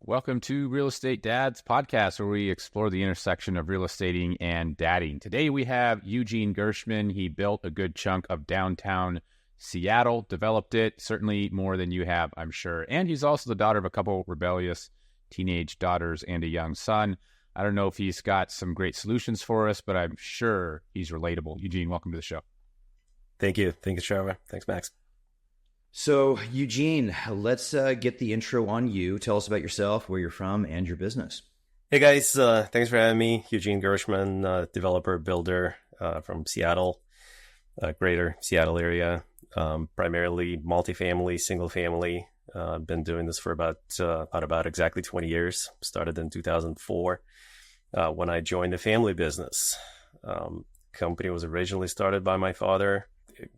Welcome to Real Estate Dads podcast, where we explore the intersection of real estating and dadding. Today we have Eugene Gershman. He built a good chunk of downtown Seattle, developed it, certainly more than you have, I'm sure. And he's also the daughter of a couple rebellious teenage daughters and a young son. I don't know if he's got some great solutions for us, but I'm sure he's relatable. Eugene, welcome to the show. Thank you. Thank you, Trevor. Thanks, Max. So, Eugene, let's get the intro on you. Tell us about yourself, where you're from, and your business. Hey, guys. Thanks for having me. Eugene Gershman, developer, builder from Seattle, greater Seattle area, primarily multifamily, single family. Been doing this for about exactly 20 years. Started in 2004 when I joined the family business. Company was originally started by my father.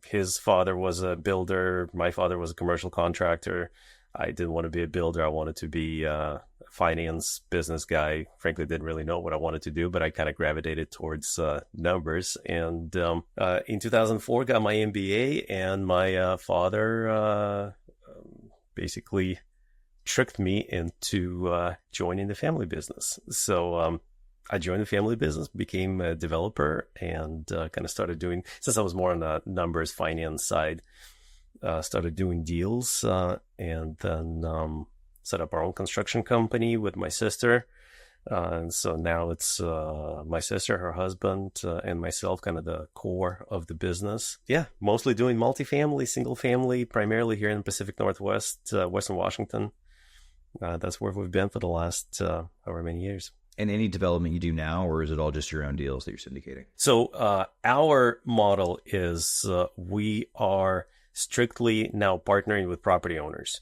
His father was a builder. My father was a commercial contractor. I didn't want to be a builder. I wanted to be a finance business guy. Frankly, didn't really know what I wanted to do, but I kind of gravitated towards numbers. And in 2004, got my MBA, and my father basically tricked me into joining the family business. So I joined the family business, became a developer, and kind of started doing, since I was more on the numbers finance side, started doing deals, and then set up our own construction company with my sister. And so now it's my sister, her husband, and myself, kind of the core of the business. Yeah, mostly doing multifamily, single family, primarily here in the Pacific Northwest, Western Washington. That's where we've been for the last however many years. And any development you do now, or is it all just your own deals that you're syndicating? So our model is we are strictly now partnering with property owners.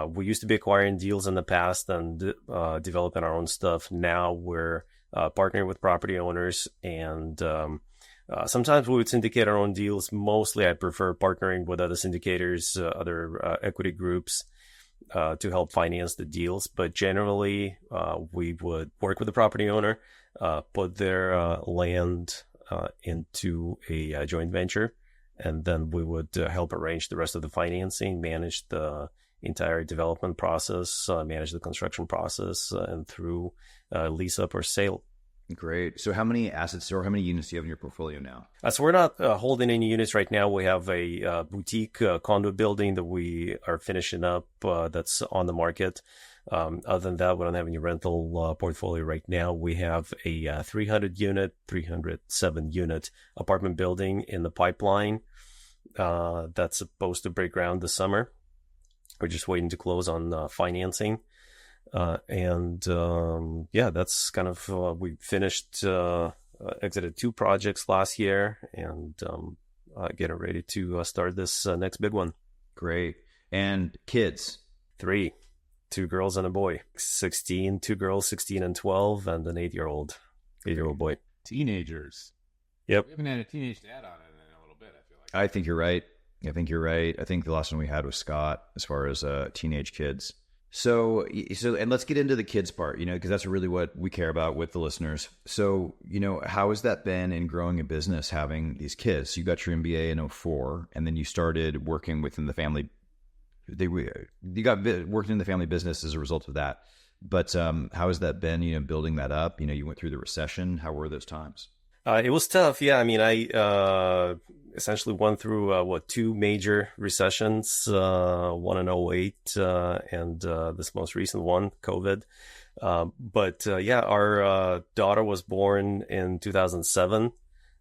We used to be acquiring deals in the past and developing our own stuff. Now we're partnering with property owners, and sometimes we would syndicate our own deals. Mostly I prefer partnering with other syndicators, other equity groups, to help finance the deals. But generally, we would work with the property owner, put their land into a joint venture, and then we would help arrange the rest of the financing, manage the entire development process, manage the construction process, and through lease up or sale. Great. So how many assets or how many units do you have in your portfolio now? So we're not holding any units right now. We have a boutique condo building that we are finishing up that's on the market. Other than that, we don't have any rental portfolio right now. We have a 307 unit apartment building in the pipeline that's supposed to break ground this summer. We're just waiting to close on financing. That's kind of, we finished, exited 2 projects last year, and getting ready to start this next big one. Great. And kids? 3, 2 girls and a boy. 16, 2 girls, 16 and 12, and an 8-year-old boy. Teenagers. Yep. We haven't had a teenage dad on it in a little bit, I feel like. I think you're right. I think the last one we had was Scott, as far as teenage kids. So, and let's get into the kids part, because that's really what we care about with the listeners. So, how has that been in growing a business, having these kids? You got your MBA in 2004, and then you started working within the family. You got working in the family business as a result of that. But how has that been, building that up? You went through the recession. How were those times? It was tough. Yeah. I mean, I essentially went through 2 major recessions, one in 2008 and this most recent one, COVID. But our daughter was born in 2007,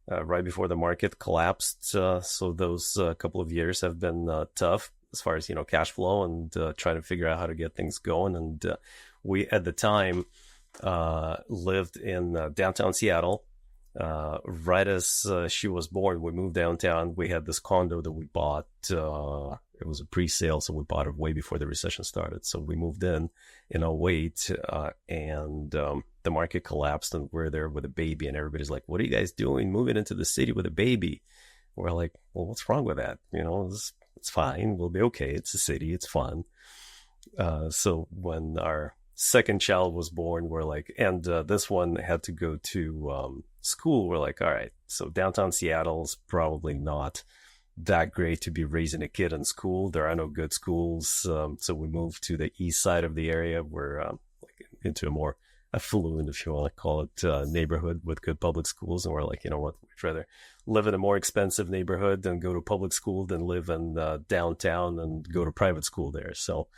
right before the market collapsed. So those couple of years have been tough as far as, cash flow and trying to figure out how to get things going. And we, at the time, lived in downtown Seattle. Right as she was born, we moved downtown. We had this condo that we bought. It was a pre-sale, so we bought it way before the recession started. So we moved in 2008, and the market collapsed, and we're there with a baby, and everybody's like, "What are you guys doing, moving into the city with a baby?" We're like, "Well, what's wrong with that? It's fine. We'll be okay. It's a city. It's fun." So when our second child was born, we're like, and this one had to go to school. We're like, all right, so downtown Seattle's probably not that great to be raising a kid in school. There are no good schools. So we moved to the east side of the area where into a more affluent, if you want to call it, neighborhood with good public schools. And we're like, you know what, we'd rather live in a more expensive neighborhood than go to public school than live in downtown and go to private school there. So,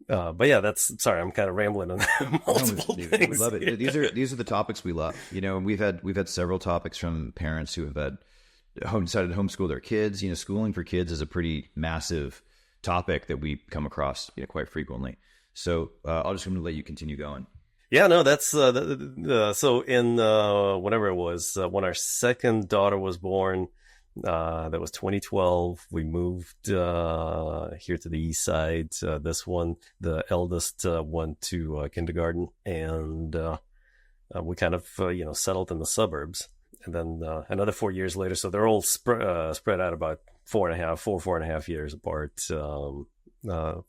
but yeah, sorry, I'm kind of rambling on multiple things. We love it. These are the topics we love. You know, and we've had several topics from parents who have decided to homeschool their kids. You know, schooling for kids is a pretty massive topic that we come across, you know, quite frequently. So I'll just let you continue going. Yeah, no, that's so in whenever it was when our second daughter was born, that was 2012. We moved here to the east side. This one, the eldest, went to kindergarten, and we kind of settled in the suburbs. And then another 4 years later, so they're all spread out about 4.5 years apart.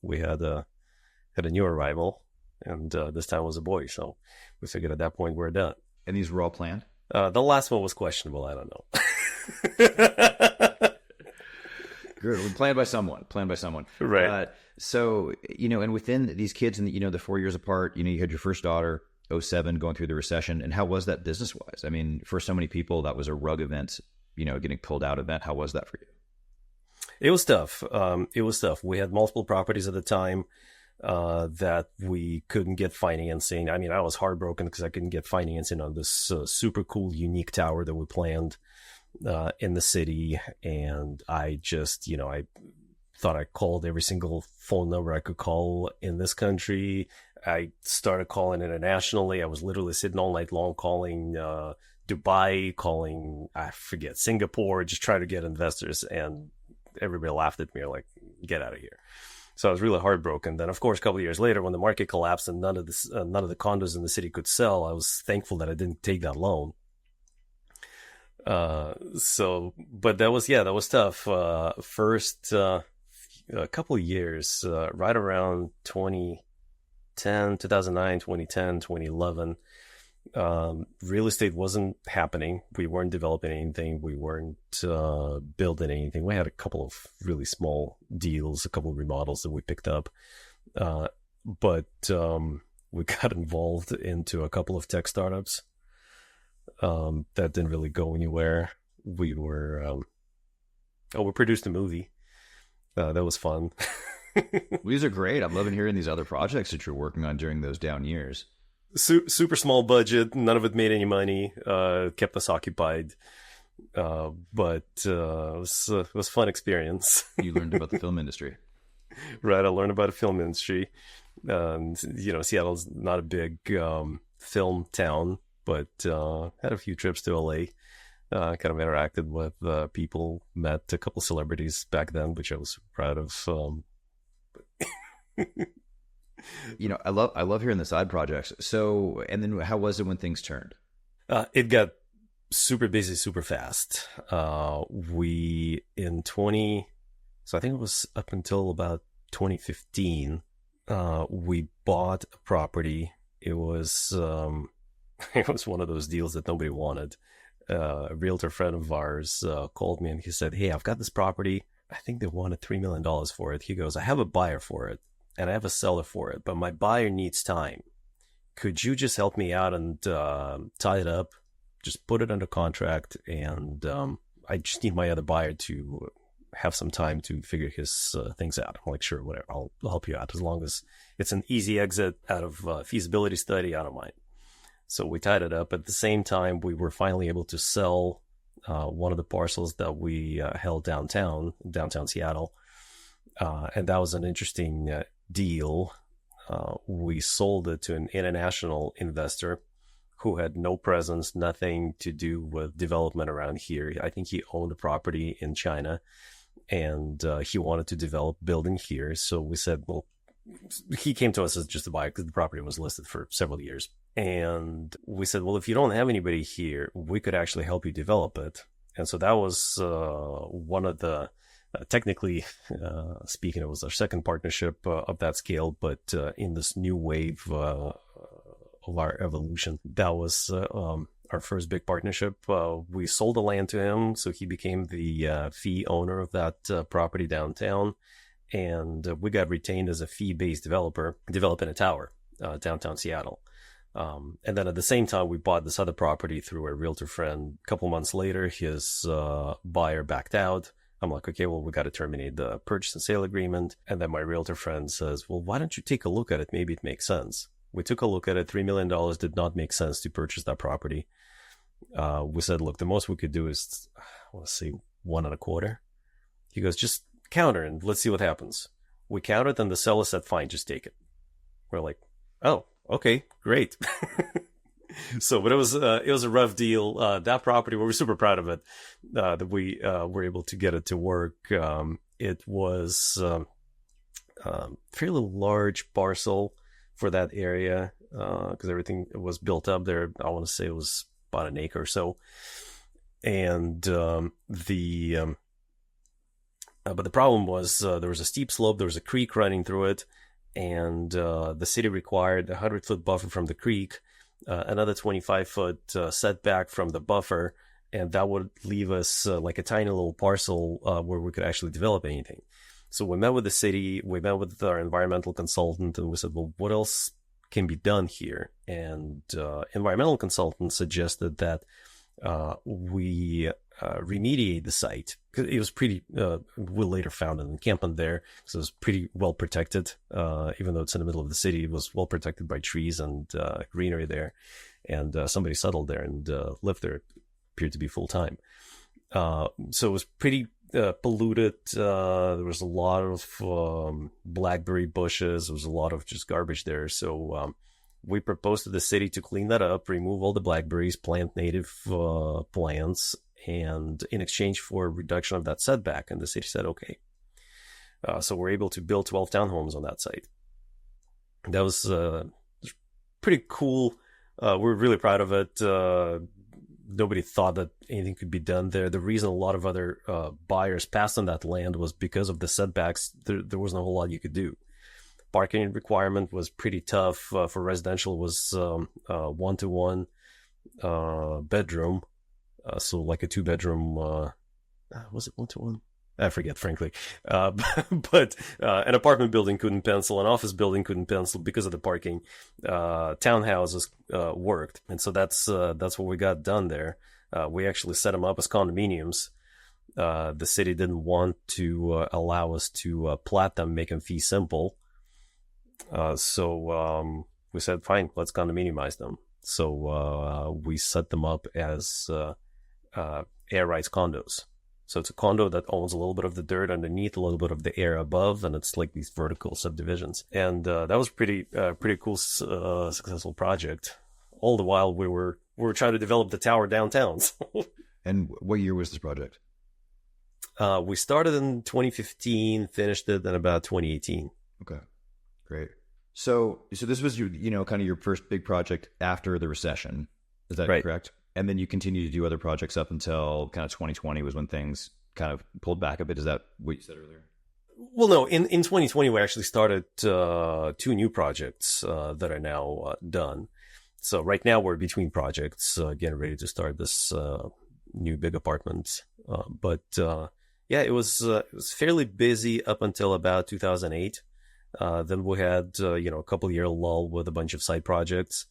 We had a new arrival, and this time was a boy. So we figured at that point we're done. And these were all planned? The last one was questionable. I don't know. Good. Planned by someone. Right. So, and within these kids and, the 4 years apart, you had your first daughter, 2007, going through the recession. And how was that business wise? I mean, for so many people, that was a rug event, getting pulled out event. How was that for you? It was tough. We had multiple properties at the time that we couldn't get financing. I mean, I was heartbroken because I couldn't get financing on this super cool, unique tower that we planned in the city. And I just, I thought I called every single phone number I could call in this country. I started calling internationally. I was literally sitting all night long calling Dubai, calling, I forget, Singapore, just trying to get investors. And everybody laughed at me, like, get out of here. So I was really heartbroken. Then, of course, a couple of years later, when the market collapsed and none of the condos in the city could sell, I was thankful that I didn't take that loan. But that was tough. First, a couple of years, right around 2009, 2010, 2011, real estate wasn't happening. We weren't developing anything. We weren't building anything. We had a couple of really small deals, a couple of remodels that we picked up. But we got involved into a couple of tech startups that didn't really go anywhere. We produced a movie. That was fun. These are great. I'm loving hearing these other projects that you're working on during those down years. Super small budget. None of it made any money. Kept us occupied. But it was a fun experience. You learned about the film industry. Right. I learned about the film industry. Seattle's not a big film town, but had a few trips to LA. Kind of interacted with people, met a couple celebrities back then, which I was proud of. I love hearing the side projects. So, and then how was it when things turned? It got super busy, super fast. So I think it was up until about 2015, we bought a property. It was one of those deals that nobody wanted. A realtor friend of ours called me and he said, "Hey, I've got this property. I think they wanted $3 million for it." He goes, "I have a buyer for it and I have a seller for it, but my buyer needs time. Could you just help me out and tie it up, just put it under contract, and I just need my other buyer to have some time to figure his things out." I'm like, "Sure, whatever. I'll help you out as long as it's an easy exit out of feasibility study. I don't mind." So we tied it up. At the same time, we were finally able to sell one of the parcels that we held downtown Seattle. And that was an interesting deal. We sold it to an international investor who had no presence, nothing to do with development around here. I think he owned a property in China and he wanted to develop building here. So we said, well, he came to us as just a buyer because the property was listed for several years. And we said, well, if you don't have anybody here, we could actually help you develop it. And so that was one of the, technically speaking, it was our second partnership of that scale, but in this new wave of our evolution, that was our first big partnership. We sold the land to him, so he became the fee owner of that property downtown. And we got retained as a fee-based developer, developing a tower. downtown Seattle. And then at the same time, we bought this other property through a realtor friend. A couple months later, his buyer backed out. I'm like, okay, well, we got to terminate the purchase and sale agreement. And then my realtor friend says, well, why don't you take a look at it? Maybe it makes sense. We took a look at it. $3 million did not make sense to purchase that property. We said, look, the most we could do is, let's see, 1.25. He goes, just counter and let's see what happens. We countered and the seller said, fine, just take it. We're like, oh, okay, great. So, but it was a rough deal. That property, we were super proud of it, that we were able to get it to work. It was fairly large parcel for that area, because everything was built up there. I want to say it was about an acre or so. And but the problem was there was a steep slope, there was a creek running through it, and the city required a 100-foot buffer from the creek, another 25-foot setback from the buffer, and that would leave us like a tiny little parcel where we could actually develop anything. So we met with the city, we met with our environmental consultant, and we said, well, what else can be done here? And environmental consultant suggested that we remediate the site, because it was pretty, we later found an encampment there, so it was pretty well protected. Even though it's in the middle of the city, it was well protected by trees and greenery there. And somebody settled there and lived there. It appeared to be full time. So it was pretty polluted. There was a lot of blackberry bushes. There was a lot of just garbage there. So we proposed to the city to clean that up, remove all the blackberries, plant native plants, and in exchange for a reduction of that setback. And the city said, okay. So we're able to build 12 townhomes on that site. That was pretty cool. We're really proud of it. Nobody thought that anything could be done there. The reason a lot of other buyers passed on that land was because of the setbacks. There wasn't a whole lot you could do. Parking requirement was pretty tough. For residential, it was 1-to-1 bedroom. So like a 2-bedroom, was it 1-to-1? I forget, frankly. But an apartment building couldn't pencil, an office building couldn't pencil because of the parking. Townhouses worked. And so that's what we got done there. We actually set them up as condominiums. The city didn't want to allow us to plat them, make them fee simple. So we said, fine, let's condominiumize them. So we set them up as air rights condos. So it's a condo that owns a little bit of the dirt underneath, a little bit of the air above, and it's like these vertical subdivisions. And that was pretty cool, successful project. All the while we were trying to develop the tower downtown. And what year was this project? We started in 2015, finished it in about 2018. Okay, great. So this was your, kind of your first big project after the recession. Is that right? Correct? And then you continued to do other projects up until kind of 2020 was when things kind of pulled back a bit. Is that what you said earlier? Well, no. In 2020, we actually started 2 new projects that are now done. So right now we're between projects, getting ready to start this new big apartment. But yeah, it was fairly busy up until about 2008. Then we had a couple year lull with a bunch of side projects.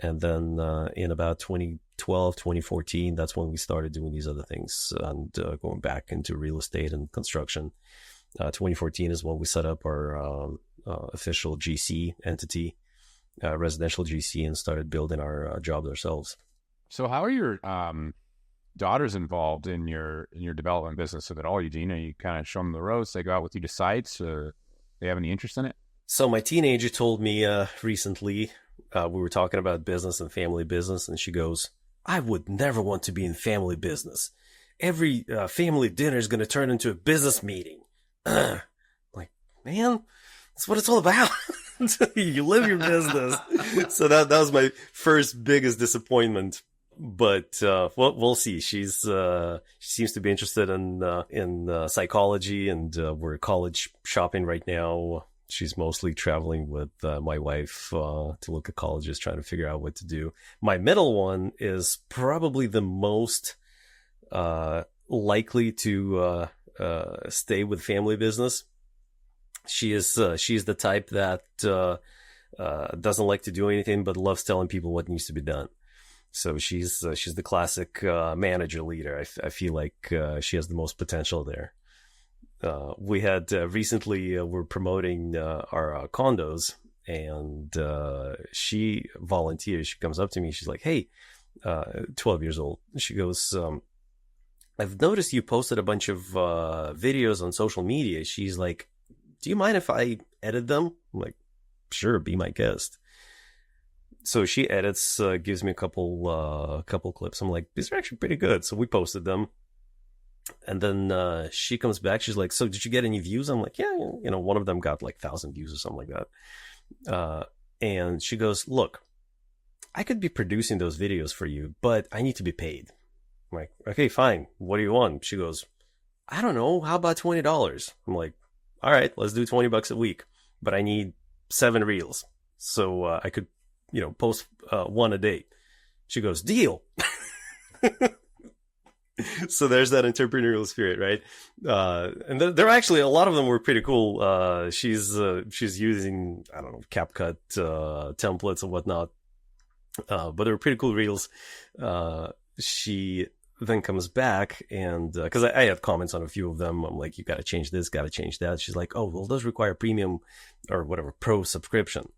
And then in about 2012, 2014, that's when we started doing these other things and going back into real estate and construction. 2014 is when we set up our official GC entity, residential GC, and started building our jobs ourselves. So how are your daughters involved in your development business at all, Eugene? You kind of show them the ropes, they go out with you to sites, or they have any interest in it? So my teenager told me recently, we were talking about business and family business, and she goes, I would never want to be in family business. Every family dinner is going to turn into a business meeting. Like, man, that's what it's all about. You live your business. So that was my first biggest disappointment. But we'll see. She seems to be interested in psychology, and we're college shopping right now. She's mostly traveling with my wife to look at colleges, trying to figure out what to do. My middle one is probably the most likely to stay with family business. She's the type that doesn't like to do anything, but loves telling people what needs to be done. So she's the classic manager leader. I feel like she has the most potential there. We had recently, we're promoting our condos, and she volunteers. She comes up to me. She's like, hey, 12 years old. She goes, I've noticed you posted a bunch of videos on social media. She's like, do you mind if I edit them? I'm like, sure, be my guest. So she edits, gives me a couple clips. I'm like, these are actually pretty good. So we posted them. And then she comes back. She's like, so did you get any views? I'm like, yeah, one of them got like 1,000 views or something like that. And she goes, look, I could be producing those videos for you, but I need to be paid. I'm like, okay, fine. What do you want? She goes, I don't know. How about $20? I'm like, all right, let's do $20 a week, but I need 7 reels. So I could, post 1 a day. She goes, deal. So there's that entrepreneurial spirit, right? And there actually, a lot of them were pretty cool. She's using, I don't know, CapCut templates and whatnot. But they were pretty cool reels. She then comes back and, cause I had comments on a few of them. I'm like, you got to change this, got to change that. She's like, oh, well, those require premium or whatever, pro subscription.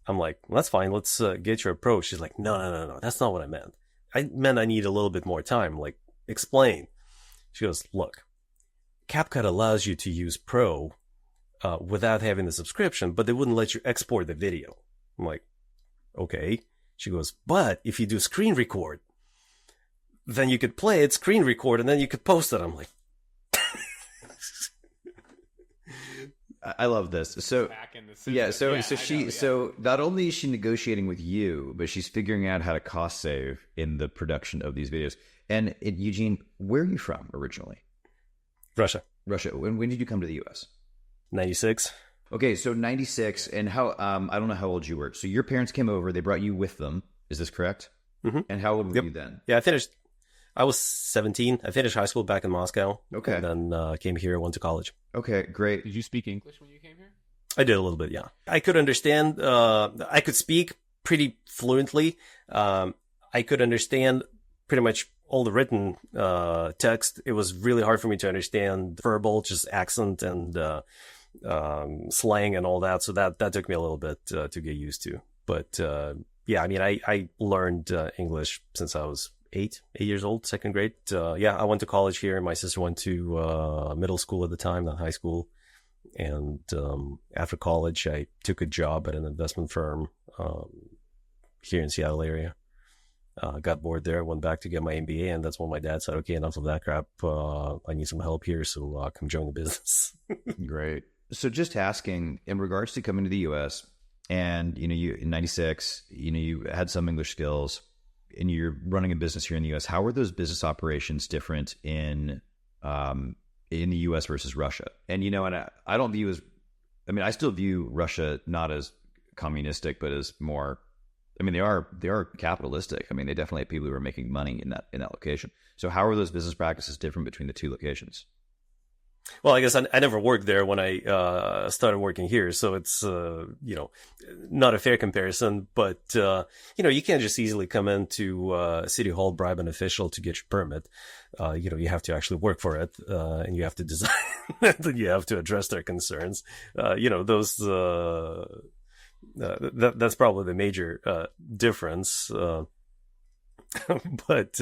I'm like, well, that's fine. Let's get you a pro. She's like, no. That's not what I meant. I meant I need a little bit more time. Like, explain. She goes, look, CapCut allows you to use pro without having the subscription, but they wouldn't let you export the video. I'm like, okay. She goes, but if you do screen record, then you could play it, screen record, and then you could post it. I'm like, I love this. So yeah, so not only is she negotiating with you, but she's figuring out how to cost save in the production of these videos. And Eugene, where are you from originally? Russia. When did you come to the U.S.? 96. Okay, so 96, and how, I don't know how old you were. So your parents came over, they brought you with them. Is this correct? Mm-hmm. And how old were you then? Yeah, I was 17. I finished high school back in Moscow. Okay. And then came here, went to college. Okay, great. Did you speak English when you came here? I did a little bit, yeah. I could understand, I could speak pretty fluently. I could understand pretty much all the written text. It was really hard for me to understand verbal, just accent and slang and all that. So that took me a little bit to get used to. But yeah, I mean, I learned English since I was 8 years old, second grade. Yeah, I went to college here. My sister went to middle school at the time, not high school. And after college, I took a job at an investment firm here in Seattle area. Got bored there, went back to get my MBA, and that's when my dad said, okay, enough of that crap. I need some help here, so come join the business. Great. So just asking, in regards to coming to the U.S., and, you in 96, you had some English skills, and you're running a business here in the U.S., how are those business operations different in the U.S. versus Russia? And, and I don't view I still view Russia not as communistic, but as more, they are capitalistic. They definitely have people who are making money in that location. So how are those business practices different between the two locations? Well, I guess I never worked there when I started working here, so it's not a fair comparison. But you can't just easily come into City Hall, bribe an official to get your permit. You have to actually work for it, and you have to design it, and you have to address their concerns. Those that's probably the major difference. But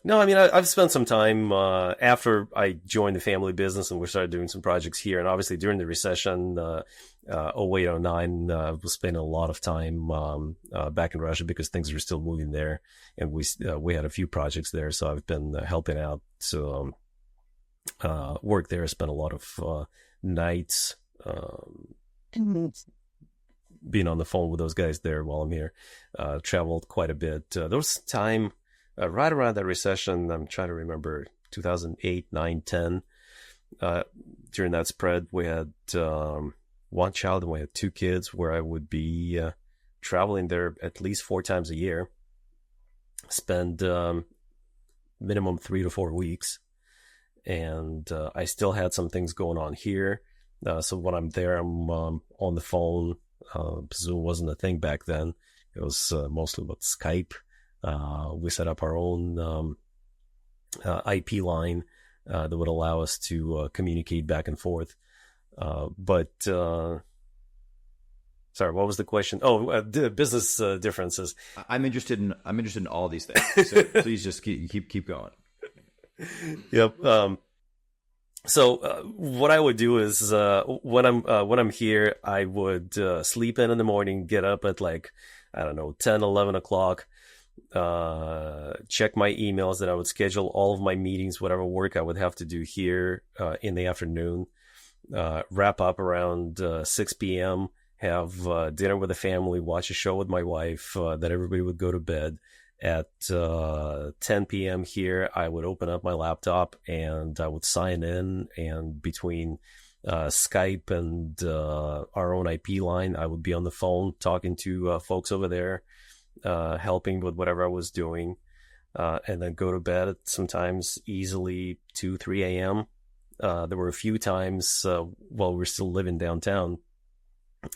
no, I've spent some time after I joined the family business and we started doing some projects here. And obviously during the recession, 08, 09, was spending a lot of time back in Russia because things were still moving there. And we had a few projects there. So I've been helping out. So work there, spent a lot of nights being on the phone with those guys there while I'm here. Traveled quite a bit. There was time right around that recession. I'm trying to remember 2008, 9, 10. During that spread, we had one child and we had 2 kids where I would be traveling there at least 4 times a year. Spend minimum 3 to 4 weeks. And I still had some things going on here. So when I'm there, I'm on the phone Zoom wasn't a thing back then. It was mostly about Skype. We set up our own IP line that would allow us to communicate back and forth. Sorry, what was the question? Oh, the business differences. I'm interested in all these things. So please just keep going. Yep. So what I would do is when I'm here, I would sleep in the morning, get up at like, I don't know, 10, 11 o'clock, check my emails, that I would schedule all of my meetings, whatever work I would have to do here in the afternoon, wrap up around 6 p.m., have dinner with the family, watch a show with my wife, then everybody would go to bed. At 10 p.m. here, I would open up my laptop and I would sign in, and between Skype and our own IP line, I would be on the phone talking to folks over there, helping with whatever I was doing, and then go to bed at sometimes easily 2, 3 a.m. There were a few times while we were still living downtown,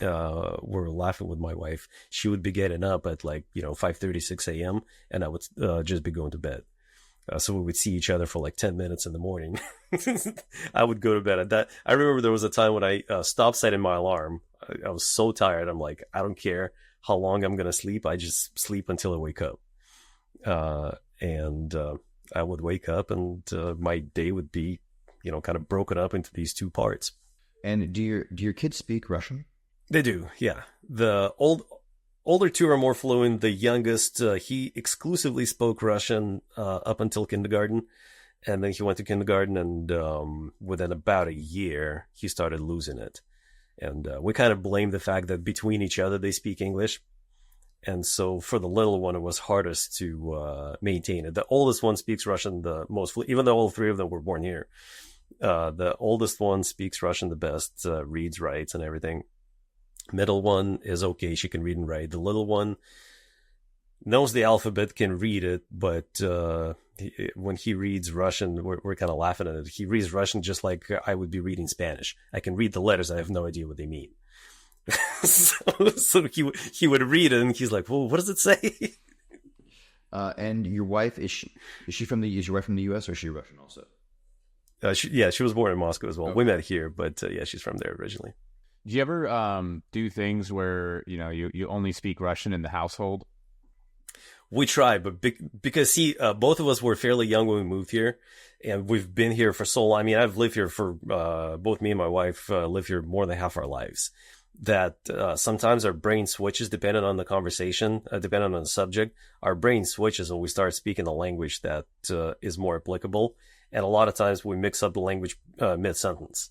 we're laughing with my wife. She would be getting up at like, 5:30, 6 a.m. and I would just be going to bed. So we would see each other for like 10 minutes in the morning. I would go to bed at that. I remember there was a time when I stopped setting my alarm. I was so tired. I'm like, I don't care how long I'm going to sleep. I just sleep until I wake up. And I would wake up and my day would be, kind of broken up into these two parts. And do your kids speak Russian? They do, yeah. The older two are more fluent. The youngest, he exclusively spoke Russian up until kindergarten, and then he went to kindergarten, and within about a year, he started losing it. And we kind of blame the fact that between each other they speak English, and so for the little one, it was hardest to maintain it. The oldest one speaks Russian the most, even though all three of them were born here. The oldest one speaks Russian the best, reads, writes, and everything. Middle one is okay. She can read and write. The little one knows the alphabet, can read it, but when he reads Russian, we're kind of laughing at it. He reads Russian just like I would be reading Spanish. I can read the letters. I have no idea what they mean. so he would read it, and he's like, well, what does it say? And your wife, is your wife from the U.S. or is she Russian also? She was born in Moscow as well. Okay. We met here, but she's from there originally. Do you ever do things where, you only speak Russian in the household? We try, but because both of us were fairly young when we moved here, and we've been here for so long. I mean, I've lived here for, both me and my wife live here more than half our lives, that sometimes our brain switches depending on the conversation, depending on the subject. Our brain switches when we start speaking a language that is more applicable. And a lot of times we mix up the language mid-sentence.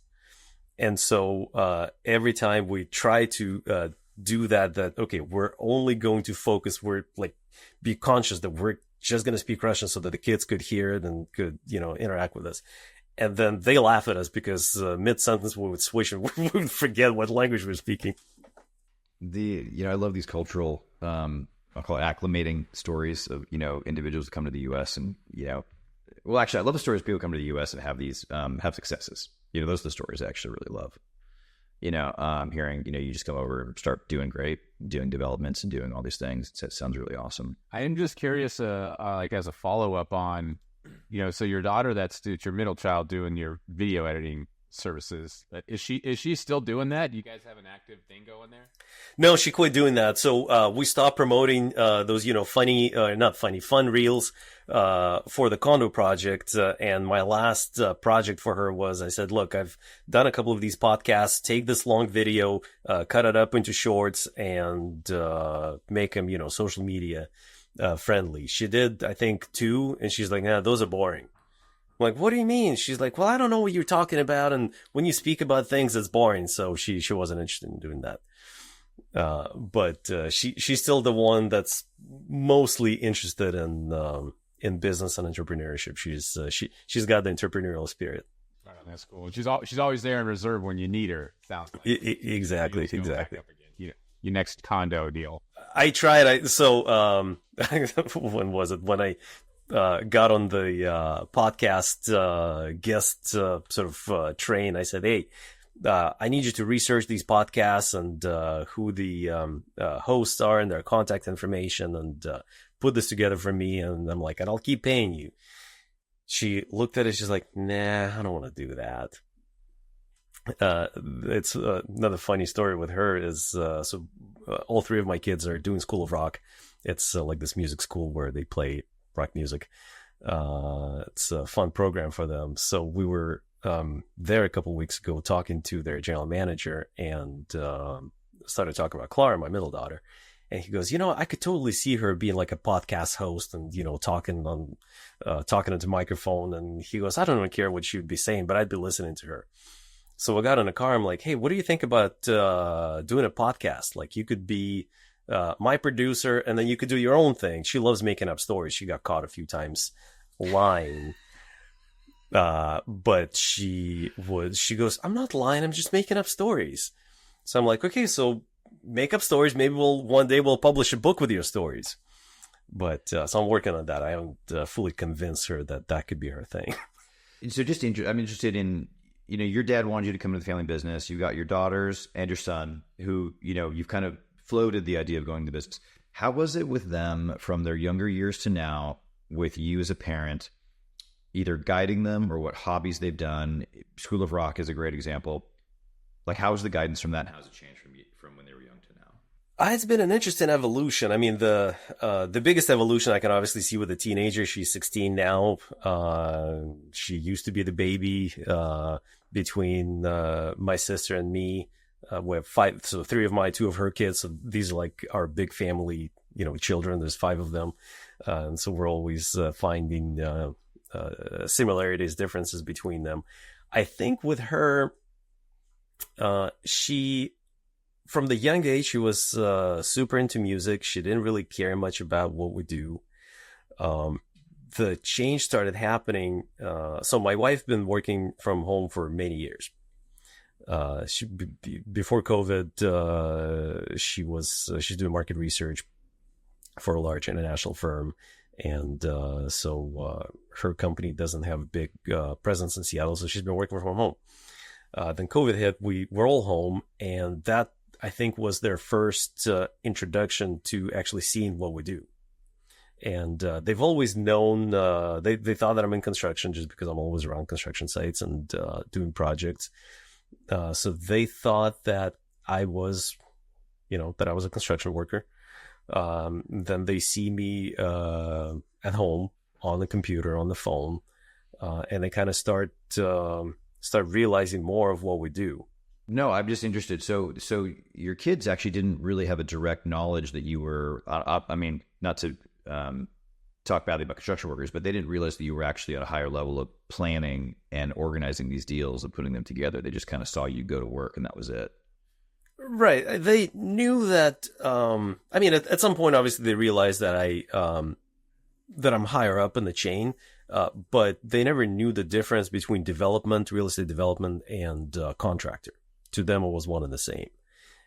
And so every time we try to do that, okay, we're only going to focus, we're like, be conscious that we're just going to speak Russian so that the kids could hear it and could, interact with us. And then they laugh at us because mid-sentence we would switch and we would forget what language we're speaking. I love these cultural, I'll call it acclimating stories of, individuals who come to the U.S. and, well, actually, I love the stories of people who come to the U.S. and have these, have successes. Those are the stories I actually really love. Hearing, you just come over and start doing great, doing developments and doing all these things. It sounds really awesome. I am just curious, like as a follow-up on, so your daughter, it's your middle child doing your video editing services. Is she still doing that? Do you guys have an active thing going there? No, she quit doing that. So we stopped promoting those, fun reels for the condo project. And my last project for her was, I said, look, I've done a couple of these podcasts. Take this long video, cut it up into shorts, and make them, social media friendly. She did, I think, 2, and she's like, nah, those are boring. I'm like, what do you mean? She's like, well, I don't know what you're talking about, and when you speak about things, it's boring. So she wasn't interested in doing that. But she's still the one that's mostly interested in business and entrepreneurship. She's got the entrepreneurial spirit. Oh, that's cool. She's always there in reserve when you need her. Sounds like exactly. Your next condo deal. I tried. So when was it? When I got on the podcast guest train, I said, hey, I need you to research these podcasts and who the hosts are and their contact information, and put this together for me. And I'm like, and I'll keep paying you. She looked at it. She's like, nah, I don't want to do that. It's another funny story with her is, all three of my kids are doing School of Rock. It's like this music school where they play rock music. It's a fun program for them. So we were there a couple of weeks ago talking to their general manager, and started talking about Clara, my middle daughter. And he goes, I could totally see her being like a podcast host and, talking into microphone. And he goes, I don't even care what she would be saying, but I'd be listening to her. So I got in the car. I'm like, hey, what do you think about doing a podcast? Like, you could be my producer, and then you could do your own thing. She loves making up stories. She got caught a few times lying. But she goes, I'm not lying. I'm just making up stories. So I'm like, okay, so make up stories. Maybe one day we'll publish a book with your stories. But so I'm working on that. I haven't fully convinced her that could be her thing. So I'm interested in, your dad wanted you to come into the family business. You got your daughters and your son who, you've kind of floated the idea of going to business. How was it with them from their younger years to now, with you as a parent, either guiding them or what hobbies they've done? School of Rock is a great example. Like, how was the guidance from that? And how has it changed from when they were young to now? It's been an interesting evolution. I mean, the biggest evolution I can obviously see with a teenager. She's 16 now. She used to be the baby between my sister and me. We have 5, so 3 of my, 2 of her kids. So these are like our big family, children. There's 5 of them, and so we're always finding similarities, differences between them. I think with her, she, from the young age, she was super into music. She didn't really care much about what we do. The change started happening. So my wife been working from home for many years. Before COVID, she's doing market research for a large international firm. And so her company doesn't have a big presence in Seattle, so she's been working from home. Then COVID hit, we were all home, and that, I think, was their first introduction to actually seeing what we do. And they've always known, they thought that I'm in construction just because I'm always around construction sites and doing projects. So they thought that I was a construction worker. Then they see me at home on the computer, on the phone, and they kind of start realizing more of what we do. No, I'm just interested. So your kids actually didn't really have a direct knowledge that you were, I mean, not to talk badly about construction workers, but they didn't realize that you were actually at a higher level of planning and organizing these deals and putting them together. They just kind of saw you go to work, and that was it. Right. They knew that, I mean, at some point, obviously, they realized that that I'm higher up in the chain, but they never knew the difference between development, real estate development, and contractor. To them, it was one and the same.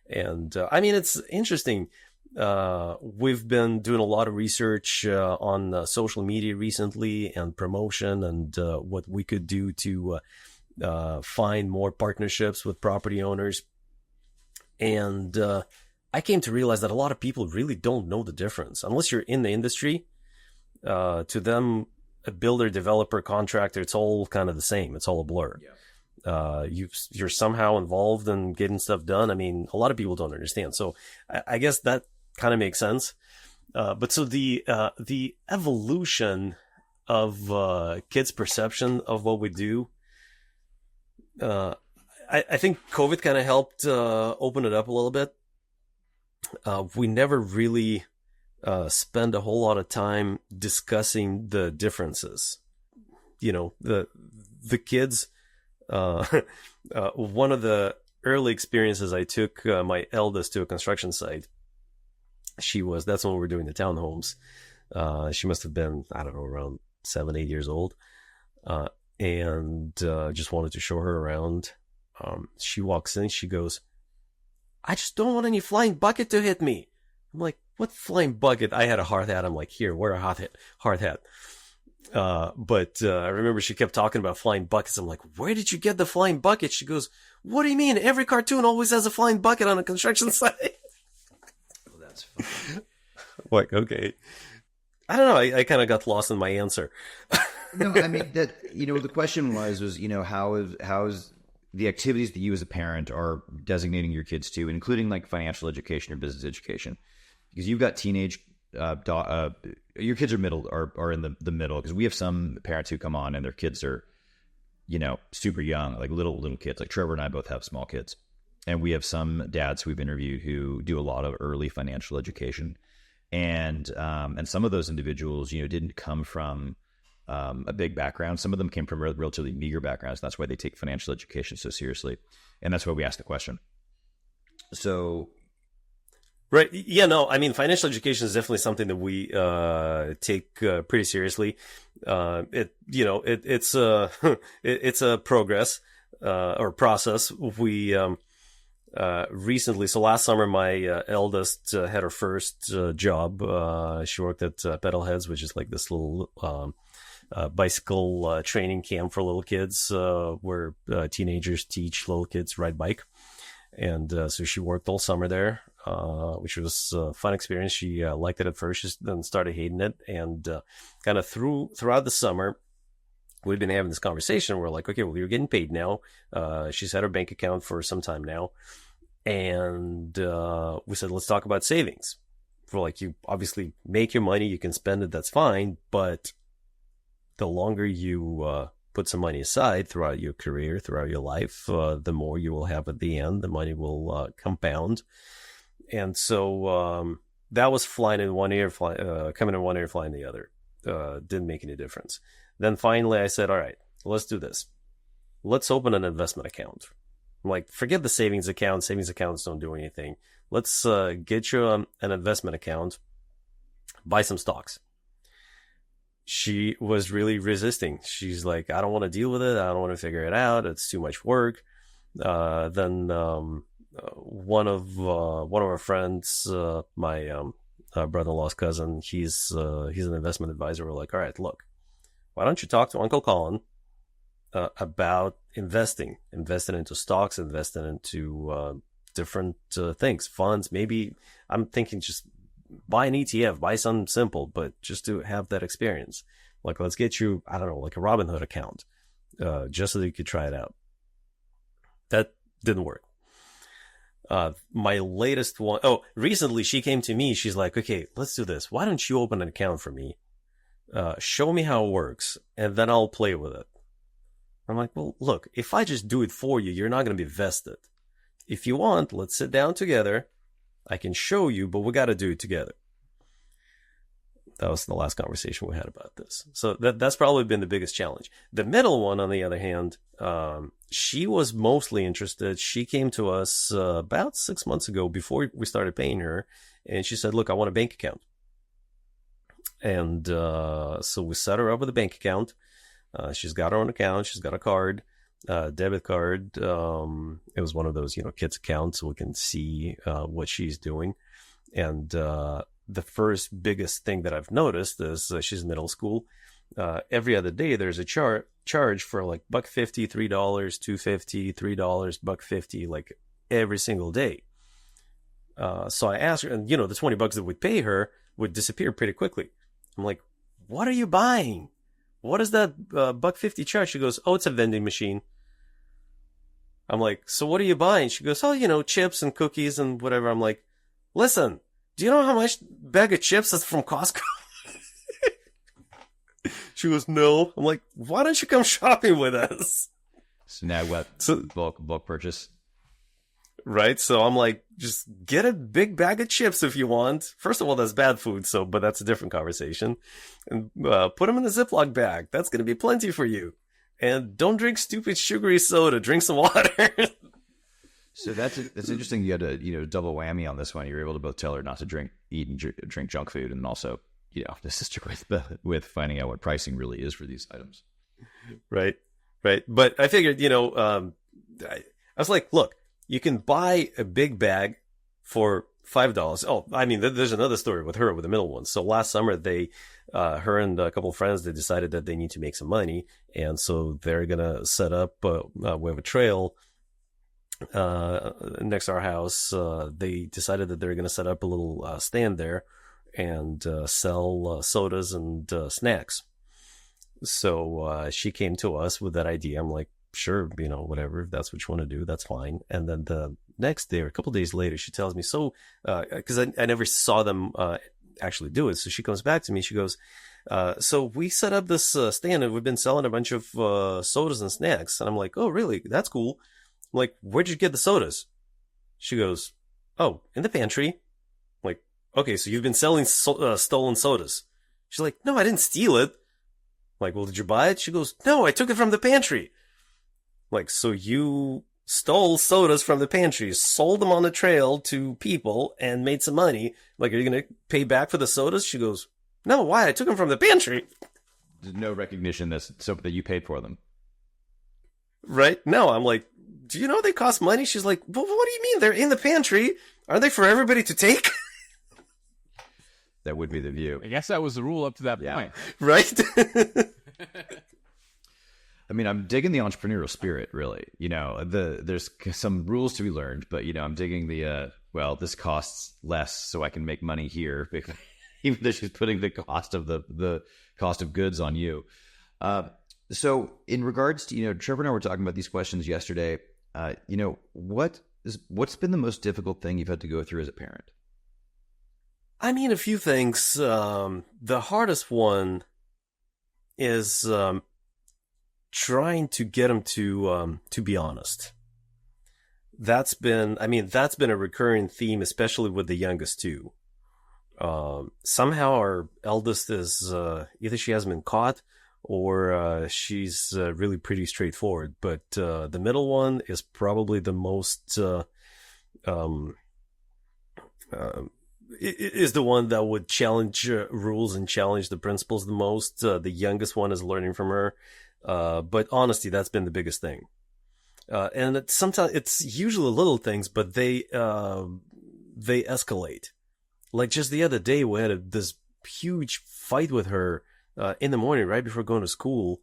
And I mean, it's interesting. We've been doing a lot of research on social media recently and promotion, and what we could do to find more partnerships with property owners. And I came to realize that a lot of people really don't know the difference unless you're in the industry. To them, a builder, developer, contractor, it's all kind of the same. It's all a blur. Yeah. You're somehow involved in getting stuff done. I mean, a lot of people don't understand. So I guess that kind of makes sense. But so the evolution of kids' perception of what we do, I think COVID kind of helped open it up a little bit. We never really spend a whole lot of time discussing the differences. The kids. One of the early experiences I took my eldest to a construction site. That's when we were doing the townhomes. She must have been, I don't know, around 7, 8 years old, and just wanted to show her around. She walks in, she goes, I just don't want any flying bucket to hit me. I'm like, what flying bucket? I had a hard hat. I'm like, here, wear a hard hat. But I remember she kept talking about flying buckets. I'm like, where did you get the flying bucket? She goes, what do you mean? Every cartoon always has a flying bucket on a construction site. Oh, that's funny. Like, okay. I don't know. I kind of got lost in my answer. No, I mean that, the question was, how is the activities that you as a parent are designating your kids to, including like financial education or business education, because you've got teenage, your kids are in the middle, because we have some parents who come on and their kids are, super young, like little kids. Like Trevor and I both have small kids, and we have some dads who we've interviewed who do a lot of early financial education, and some of those individuals, didn't come from a big background. Some of them came from relatively meager backgrounds. That's why they take financial education so seriously. And that's why we asked the question. So. Right. Yeah, no, I mean, financial education is definitely something that we take pretty seriously. It's a progress or process. We recently, so last summer, my eldest had her first job. She worked at Pedalheads, which is like this little bicycle training camp for little kids, where teenagers teach little kids ride bike. And so she worked all summer there, which was a fun experience. She liked it at first, she then started hating it. And kind of throughout the summer, we've been having this conversation. We're like, okay, well, you're getting paid now. She's had her bank account for some time now. And we said, let's talk about savings. We're like, you obviously make your money, you can spend it, that's fine. But the longer you put some money aside throughout your career, throughout your life, the more you will have at the end. The money will compound. And so that was flying in one ear, coming in one ear, flying the other. Didn't make any difference. Then finally I said, all right, let's do this. Let's open an investment account. I'm like, forget the savings account. Savings accounts don't do anything. Let's get you an investment account, buy some stocks. She was really resisting. She's like, I don't want to deal with it. I don't want to figure it out. It's too much work. Then one of our friends, my brother-in-law's cousin, he's an investment advisor. We're like, all right, look, why don't you talk to Uncle Colin about investing into stocks, investing into different things, funds. Maybe I'm thinking just buy an ETF, buy something simple, but just to have that experience. Like, let's get you, I don't know, like a Robinhood account, just so that you could try it out. That didn't work. My latest one, recently she came to me. She's like, okay, let's do this. Why don't you open an account for me? Show me how it works, and then I'll play with it. I'm like, well, look, if I just do it for you, you're not going to be vested. If you want, let's sit down together. I can show you, but we got to do it together. That was the last conversation we had about this. So that's probably been the biggest challenge. The middle one, on the other hand, she was mostly interested. She came to us about 6 months ago before we started paying her. And she said, look, I want a bank account. And so we set her up with a bank account. She's got her own account. She's got a card, debit card. It was one of those, kids accounts, so we can see what she's doing. And the first biggest thing that I've noticed is she's in middle school. Every other day, there's a charge for like $1.50, $3, $2.50, $3, $1.50, like every single day. So I asked her, and the $20 that we'd pay her would disappear pretty quickly. I'm like, what are you buying? What is that $1.50 charge? She goes, oh, it's a vending machine. I'm like, so what are you buying? She goes, oh, chips and cookies and whatever. I'm like, listen, do you know how much bag of chips is from Costco? She goes, no. I'm like, why don't you come shopping with us? So now what? Bulk purchase. Right. So I'm like, just get a big bag of chips if you want. First of all, that's bad food. But that's a different conversation. And put them in a Ziploc bag. That's going to be plenty for you. And don't drink stupid sugary soda. Drink some water. So that's interesting. You had a double whammy on this one. You were able to both tell her not to eat and drink junk food, and also assist her with finding out what pricing really is for these items. Right. But I figured, I was like, look, you can buy a big bag for $5. Oh, I mean, there's another story with her, with the middle one. So last summer, her and a couple of friends, they decided that they need to make some money. And so they're going to set up, we have a trail, next to our house. They decided that they're going to set up a little, stand there and, sell, sodas and, snacks. So, she came to us with that idea. I'm like, sure, whatever, if that's what you want to do, that's fine. And then the next day or a couple of days later, she tells me, so, cause I never saw them, actually do it. So she comes back to me. She goes, so we set up this, stand and we've been selling a bunch of, sodas and snacks. And I'm like, oh, really? That's cool. I'm like, where'd you get the sodas? She goes, oh, in the pantry. I'm like, okay, so you've been selling stolen sodas. She's like, no, I didn't steal it. I'm like, well, did you buy it? She goes, no, I took it from the pantry. Like, so you stole sodas from the pantry, sold them on the trail to people, and made some money. Like, are you going to pay back for the sodas? She goes, no, why? I took them from the pantry. There's no recognition that you paid for them. Right? No, I'm like, do you know they cost money? She's like, well, what do you mean? They're in the pantry. Are they for everybody to take? That would be the view. I guess that was the rule up to that point. Right? I mean, I'm digging the entrepreneurial spirit, really. There's some rules to be learned, but, I'm digging this costs less so I can make money here, even though she's putting the cost of the cost of goods on you. So in regards to, Trevor and I were talking about these questions yesterday. What's been the most difficult thing you've had to go through as a parent? I mean, a few things. The hardest one is trying to get them to be honest. That's been a recurring theme, especially with the youngest too. Somehow our eldest is either she hasn't been caught or she's really pretty straightforward. But the middle one is probably the most is the one that would challenge rules and challenge the principles the most. The youngest one is learning from her. But honesty, that's been the biggest thing. And sometimes it's usually little things, but they escalate. Like just the other day, we had this huge fight with her, in the morning, right before going to school.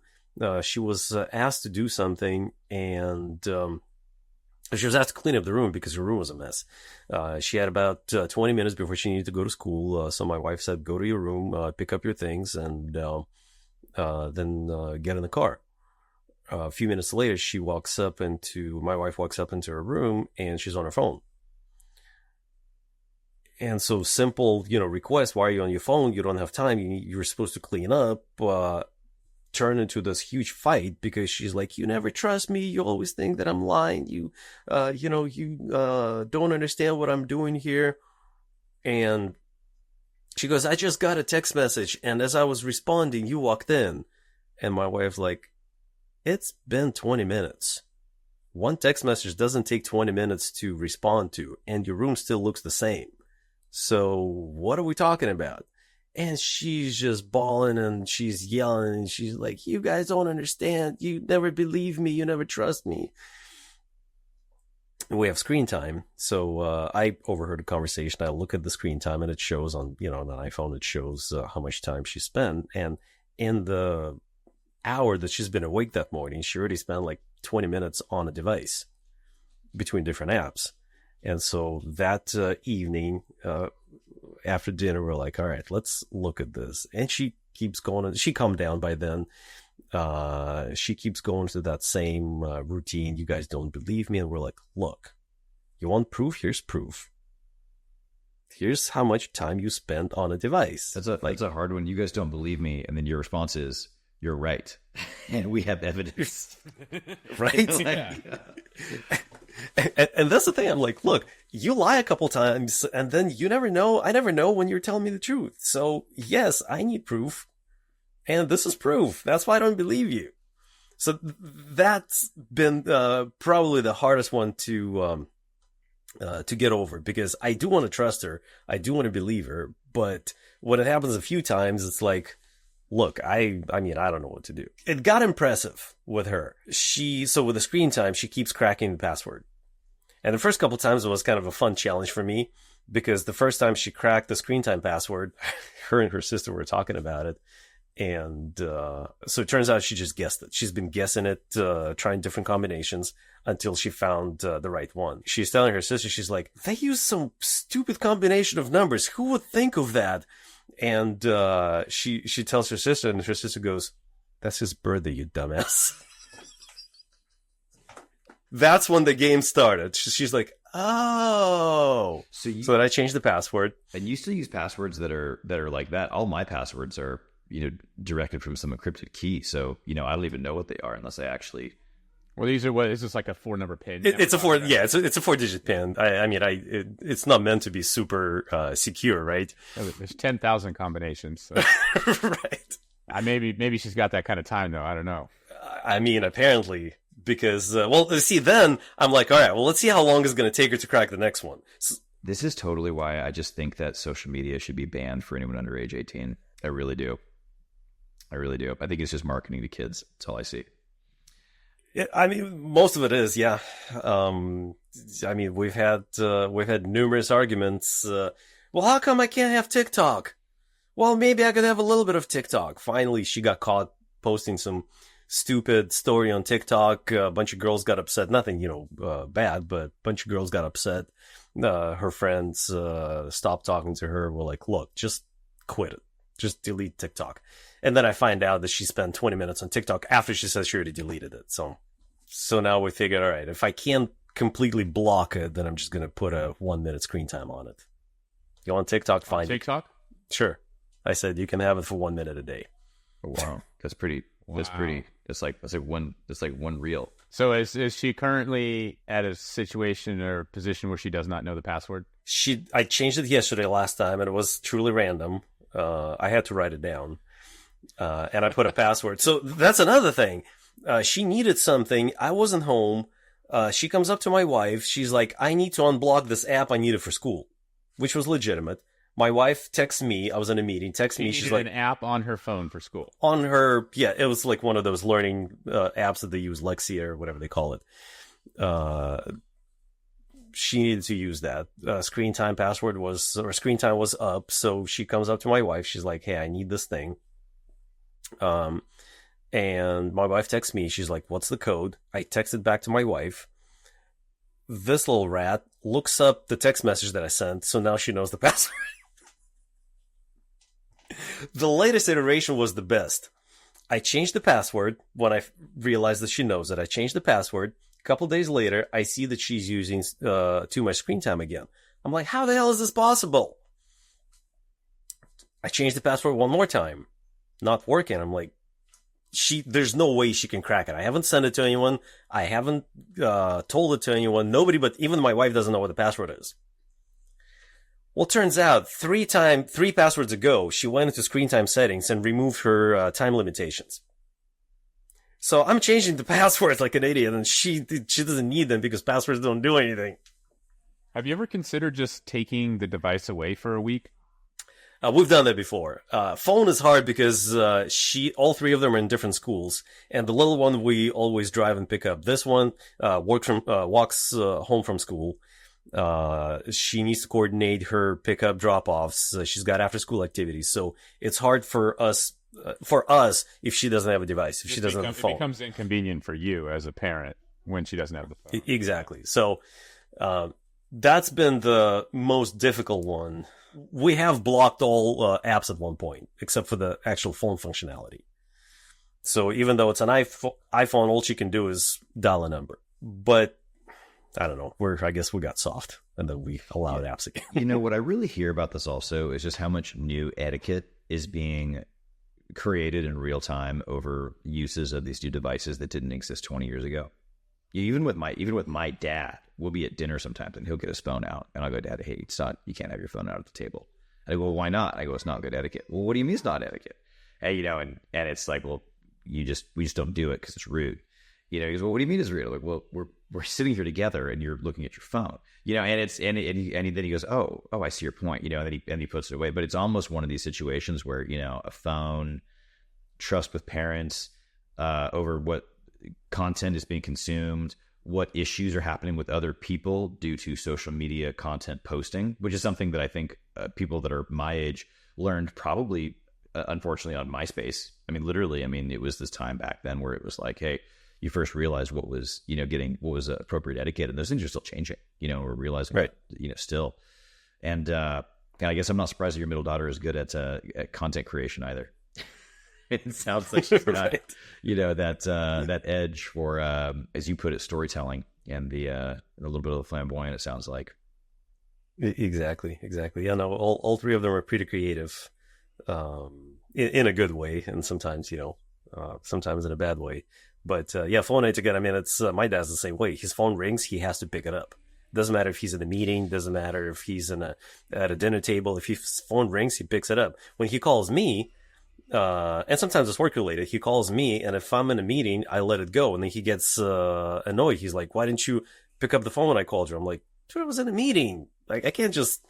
She was asked to do something, and, she was asked to clean up the room because her room was a mess. She had about 20 minutes before she needed to go to school. So my wife said, go to your room, pick up your things, and then get in the car. A few minutes later, my wife walks up into her room, and she's on her phone. And so simple, request, why are you on your phone? You don't have time. You're supposed to clean up. Turn into this huge fight because she's like, you never trust me. You always think that I'm lying. You don't understand what I'm doing here. And she goes, I just got a text message. And as I was responding, you walked in. And my wife's like, it's been 20 minutes. One text message doesn't take 20 minutes to respond to. And your room still looks the same. So what are we talking about? And she's just bawling and she's yelling and she's like, you guys don't understand. You never believe me. You never trust me. And we have screen time. So I overheard a conversation. I look at the screen time and it shows on, on an iPhone, it shows how much time she spent. And in the hour that she's been awake that morning, she already spent like 20 minutes on a device between different apps. And so that evening, after dinner, we're like, all right, let's look at this. And she keeps going. She calmed down by then. She keeps going to that same routine. You guys don't believe me. And we're like, look, you want proof? Here's proof. Here's how much time you spent on a device. That's a hard one. You guys don't believe me. And then your response is, you're right. And we have evidence. Right? Yeah. And that's the thing. I'm like, look, you lie a couple times and then you never know. I never know when you're telling me the truth. So yes, I need proof. And this is proof. That's why I don't believe you. So that's been probably the hardest one to get over, because I do want to trust her. I do want to believe her. But when it happens a few times, it's like, look, I mean, I don't know what to do. It got impressive with her. So with the screen time, she keeps cracking the password. And the first couple of times it was kind of a fun challenge for me, because the first time she cracked the screen time password, her and her sister were talking about it. And so it turns out she just guessed it. She's been guessing it, trying different combinations until she found the right one. She's telling her sister, she's like, they use some stupid combination of numbers. Who would think of that? And she tells her sister, and her sister goes, that's his birthday, you dumbass. That's when the game started. She's like, oh. So then I changed the password. And you still use passwords that are like that. All my passwords are, directed from some encrypted key. So, I don't even know what they are unless I actually. Well, these are is this like a 4-number pin? It's a 4-digit pin. It's not meant to be super secure, right? There's 10,000 combinations. So. Right. Maybe she's got that kind of time though. I don't know. Apparently, because then I'm like, all right, well, let's see how long it's going to take her to crack the next one. This is totally why I just think that social media should be banned for anyone under age 18. I really do. I think it's just marketing to kids. That's all I see. Yeah, most of it is, yeah. We've had numerous arguments. Well, how come I can't have TikTok? Well, maybe I could have a little bit of TikTok. Finally, she got caught posting some stupid story on TikTok. A bunch of girls got upset. Nothing, bad, but a bunch of girls got upset. Her friends stopped talking to her. Were like, look, just quit it. Just delete TikTok. And then I find out that she spent 20 minutes on TikTok after she says she already deleted it. So now we figured, all right, if I can't completely block it, then I'm just going to put a 1-minute screen time on it. You want TikTok? Fine. TikTok? Sure. I said you can have it for 1 minute a day. Oh, wow. That's pretty. Wow. That's pretty. It's like one reel. So is she currently at a situation or position where she does not know the password? I changed it yesterday last time, and it was truly random. I had to write it down. And I put a password. So that's another thing. She needed something. I wasn't home. She comes up to my wife. She's like, I need to unblock this app I needed for school, which was legitimate. My wife texts me. I was in a meeting. Texts me. She's like, an app on her phone for school. On her, yeah, it was like one of those learning apps that they use, Lexia or whatever they call it. She needed to use that. Screen time was up. So she comes up to my wife. She's like, hey, I need this thing. And my wife texts me. She's like, what's the code? I texted back to my wife. This little rat looks up the text message that I sent. So now she knows the password. The latest iteration was the best. I changed the password when I realized that she knows it. I changed the password. A couple days later, I see that she's using too much screen time again. I'm like, how the hell is this possible? I changed the password one more time. Not working. I'm like, there's no way she can crack it. I haven't sent it to anyone. I haven't told it to anyone. Nobody, but even my wife doesn't know what the password is. Well, turns out three passwords ago, she went into screen time settings and removed her time limitations. So I'm changing the passwords like an idiot, and she doesn't need them because passwords don't do anything. Have you ever considered just taking the device away for a week? We've done that before. Phone is hard because all three of them are in different schools, and the little one we always drive and pick up. This one walks home from school. She needs to coordinate her pickup drop-offs. She's got after-school activities, so it's hard for us if she doesn't have a device, if she doesn't have a phone. It becomes inconvenient for you as a parent when she doesn't have the phone. Exactly. So that's been the most difficult one. We have blocked all apps at one point, except for the actual phone functionality. So even though it's an iPhone, all she can do is dial a number. But I don't know. I guess we got soft, and then we allowed apps again. What I really hear about this also is just how much new etiquette is being created in real time over uses of these new devices that didn't exist 20 years ago. Even with my dad, we'll be at dinner sometimes and he'll get his phone out and I'll go, Dad, hey, you can't have your phone out at the table. I go, well, why not? I go, it's not good etiquette. Well, what do you mean it's not etiquette? Hey, and it's like, well, we just don't do it because it's rude. He goes, well, what do you mean it's rude? I'm like, well, we're sitting here together and you're looking at your phone. And then he goes, oh, I see your point. And then he puts it away. But it's almost one of these situations where a phone, trust with parents over what content is being consumed, what issues are happening with other people due to social media content posting, which is something that I think people that are my age learned probably, unfortunately, on MySpace. I mean, literally, I mean, it was this time back then where it was like, hey, you first realize what was, what was appropriate etiquette, and those things are still changing, we're realizing, right. that, still. And I guess I'm not surprised that your middle daughter is good at content creation either. It sounds like she's got, right. That edge for, as you put it, storytelling and a little bit of the flamboyant, it sounds like. Exactly. Yeah, no, all three of them are pretty creative, in a good way, and sometimes, sometimes in a bad way. But phone etiquette, I mean, it's my dad's the same way. His phone rings, he has to pick it up. Doesn't matter if he's in a meeting, doesn't matter if he's at a dinner table. If his phone rings, he picks it up. When he calls me, and sometimes it's work related, he calls me, and if I'm in a meeting, I let it go. And then he gets annoyed. He's like, why didn't you pick up the phone when I called you? I'm like, dude, I was in a meeting. Like, I can't just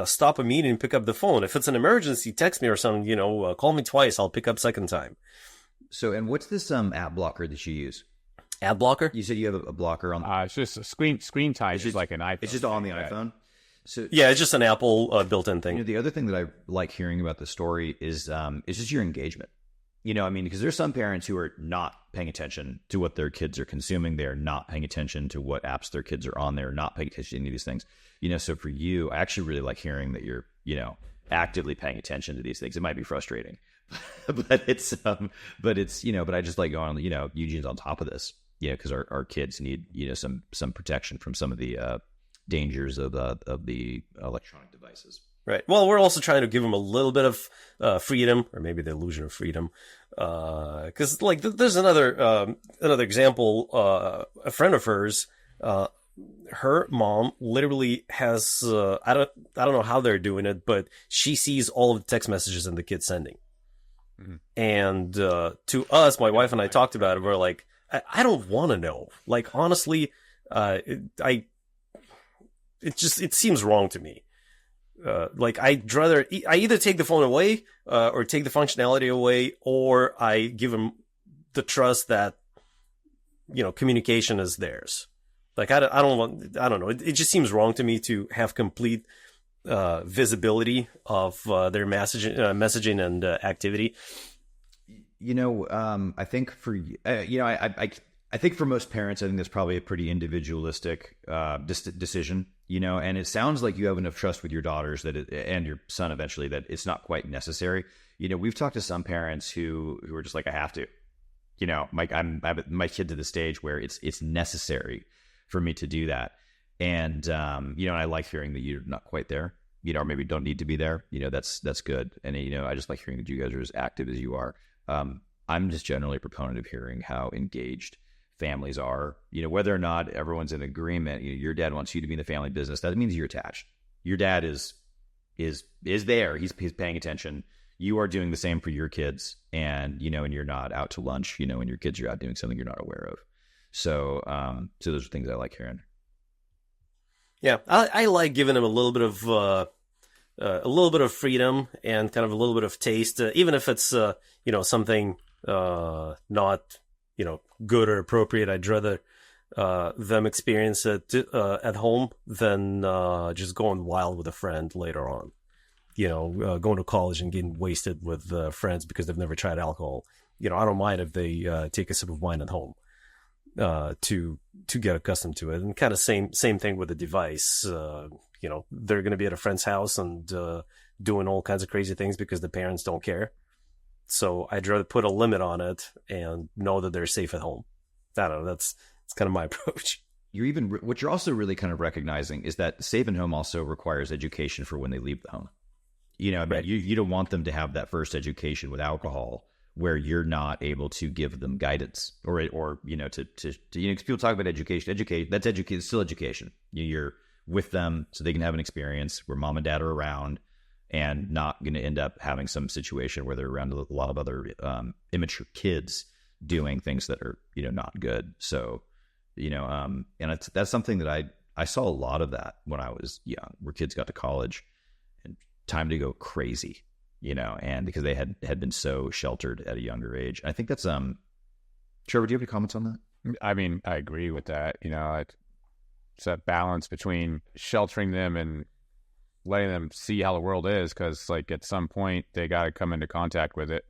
stop a meeting and pick up the phone. If it's an emergency, text me or something, call me twice. I'll pick up second time. So, and what's this app blocker that you use? Ad blocker? You said you have a blocker on. It's just a screen time. It's just like an iPhone. It's just on the iPhone. So yeah, it's just an Apple built-in thing. The other thing that I like hearing about the story is just your engagement. I mean, because there's some parents who are not paying attention to what their kids are consuming. They're not paying attention to what apps their kids are on. They're not paying attention to any of these things. So for you, I actually really like hearing that you're, actively paying attention to these things. It might be frustrating, but it's, but I just like going, Eugene's on top of this, because our kids need, some protection from some of the dangers of the electronic devices. Right. Well, we're also trying to give them a little bit of freedom, or maybe the illusion of freedom. Because there's another example. A friend of hers, her mom literally has I don't know how they're doing it, but she sees all of the text messages and the kids sending. Mm-hmm. And to us, my wife and I talked about it. We're like, I don't want to know. Like, honestly, it seems wrong to me. Like, I either take the phone away, or take the functionality away, or I give them the trust that, communication is theirs. Like, I don't know. It just seems wrong to me to have complete, visibility of, their messaging and, activity. I think for, I think for most parents, I think that's probably a pretty individualistic, decision. And it sounds like you have enough trust with your daughters and your son eventually that it's not quite necessary. We've talked to some parents who are just like, I have to, I have my kid to the stage where it's necessary for me to do that. And, and I like hearing that you're not quite there, or maybe don't need to be there. That's good. And, I just like hearing that you guys are as active as you are. I'm just generally a proponent of hearing how engaged families are, whether or not everyone's in agreement. Your dad wants you to be in the family business. That means you're attached. Your dad is there. He's paying attention. You are doing the same for your kids, and and you're not out to lunch, and your kids are out doing something you're not aware of. So those are things I like hearing. Yeah, I like giving them a little bit of freedom and kind of a little bit of taste, even if it's something not good or appropriate. I'd rather them experience it at home than just going wild with a friend later on. Going to college and getting wasted with friends because they've never tried alcohol. I don't mind if they take a sip of wine at home to get accustomed to it. And kind of same thing with the device. They're going to be at a friend's house and doing all kinds of crazy things because the parents don't care. So I'd rather put a limit on it and know that they're safe at home. I don't know. That's kind of my approach. What you're also really kind of recognizing is that safe at home also requires education for when they leave the home. Right. You don't want them to have that first education with alcohol where you're not able to give them guidance or to people talk about education, that's education, still education. You're with them so they can have an experience where mom and dad are around and not going to end up having some situation where they're around a lot of other immature kids doing things that are, not good. So, and that's something that I saw a lot of that when I was young, where kids got to college and time to go crazy, and because they had been so sheltered at a younger age. I think that's, Trevor, do you have any comments on that? I mean, I agree with that. It's that balance between sheltering them and letting them see how the world is, because like at some point they got to come into contact with it.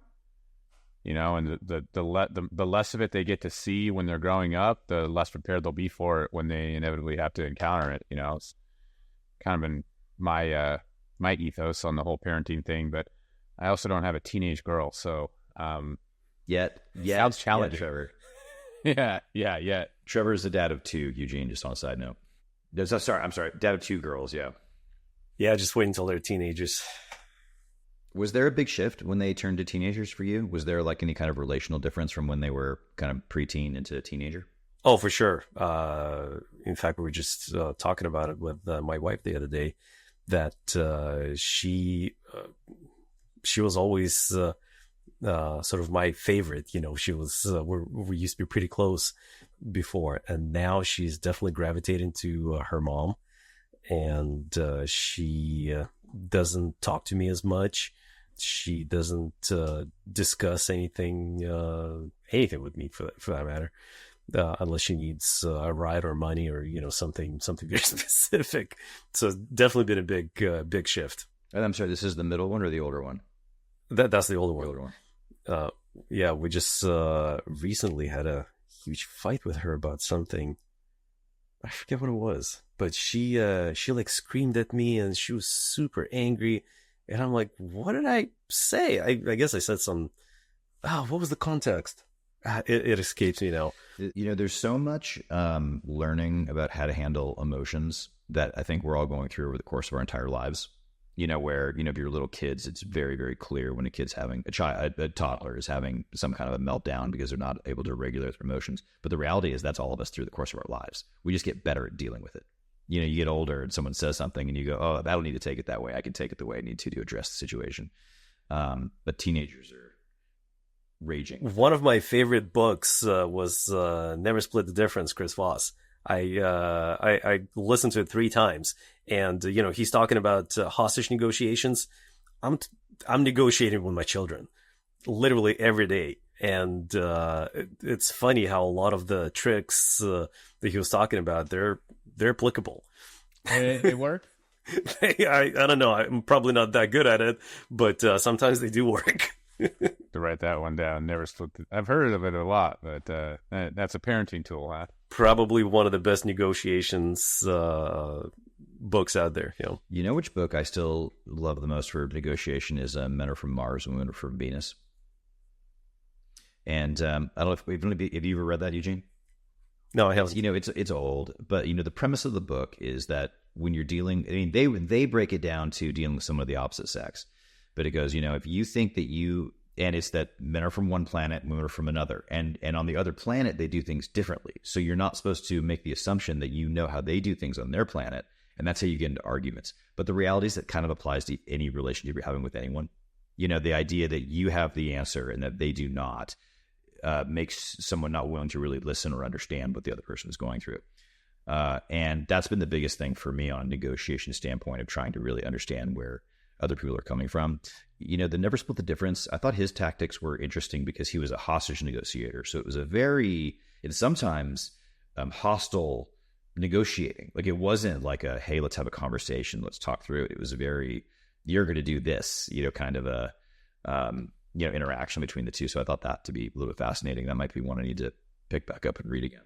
And the less of it they get to see when they're growing up, the less prepared they'll be for it when they inevitably have to encounter it. It's kind of been my ethos on the whole parenting thing, but I also don't have a teenage girl, so Yet sounds challenging. Trevor. Yeah. Trevor's the dad of 2, Eugene, just on a side note. I'm sorry, dad of 2 girls, yeah. Yeah, just wait until they're teenagers. Was there a big shift when they turned to teenagers for you? Was there like any kind of relational difference from when they were kind of preteen into teenager? Oh, for sure. In fact, we were just talking about it with my wife the other day, that she was always sort of my favorite. She was, we used to be pretty close before, and now she's definitely gravitating to her mom, and she doesn't talk to me as much. She doesn't discuss anything with me for that matter, unless she needs a ride or money or something very specific. So it's definitely been a big shift. And I'm sorry, this is the middle one or the older one? That's the older one. The older one. Yeah, we just recently had a huge fight with her about something. I forget what it was, but she like screamed at me and she was super angry. And I'm like, what did I say? I guess I said some, what was the context? It escapes me now. There's so much learning about how to handle emotions that I think we're all going through over the course of our entire lives. Where, if you're little kids, it's very, very clear when a kid's having a toddler is having some kind of a meltdown because they're not able to regulate their emotions. But the reality is that's all of us through the course of our lives. We just get better at dealing with it. You get older and someone says something and you go, oh, I don't need to take it that way. I can take it the way I need to address the situation. But teenagers are raging. One of my favorite books was Never Split the Difference, Chris Voss. I listened to it 3 times, and he's talking about hostage negotiations. I'm negotiating with my children literally every day, and it's funny how a lot of the tricks that he was talking about, they're applicable. They work. I don't know. I'm probably not that good at it, but sometimes they do work. To write that one down. Never split. I've heard of it a lot, but that's a parenting tool, huh? Probably one of the best negotiations books out there. You know which book I still love the most for negotiation is Men Are From Mars, Women Are From Venus. And I don't know if have you ever read that, Eugene? No, I haven't. It's old, but the premise of the book is that when you're dealing, they break it down to dealing with someone of the opposite sex, but it goes, if you think that and it's that men are from one planet, women are from another, and on the other planet they do things differently. So you're not supposed to make the assumption that you know how they do things on their planet, and that's how you get into arguments. But the reality is that kind of applies to any relationship you're having with anyone. The idea that you have the answer and that they do not. Makes someone not willing to really listen or understand what the other person is going through. And that's been the biggest thing for me on a negotiation standpoint of trying to really understand where other people are coming from. The Never Split the Difference, I thought his tactics were interesting because he was a hostage negotiator. So it was a very, and sometimes hostile negotiating. Like it wasn't like a, hey, let's have a conversation, let's talk through it. It was a very, you're going to do this, kind of a, interaction between the two. So I thought that to be a little bit fascinating. That might be one I need to pick back up and read again.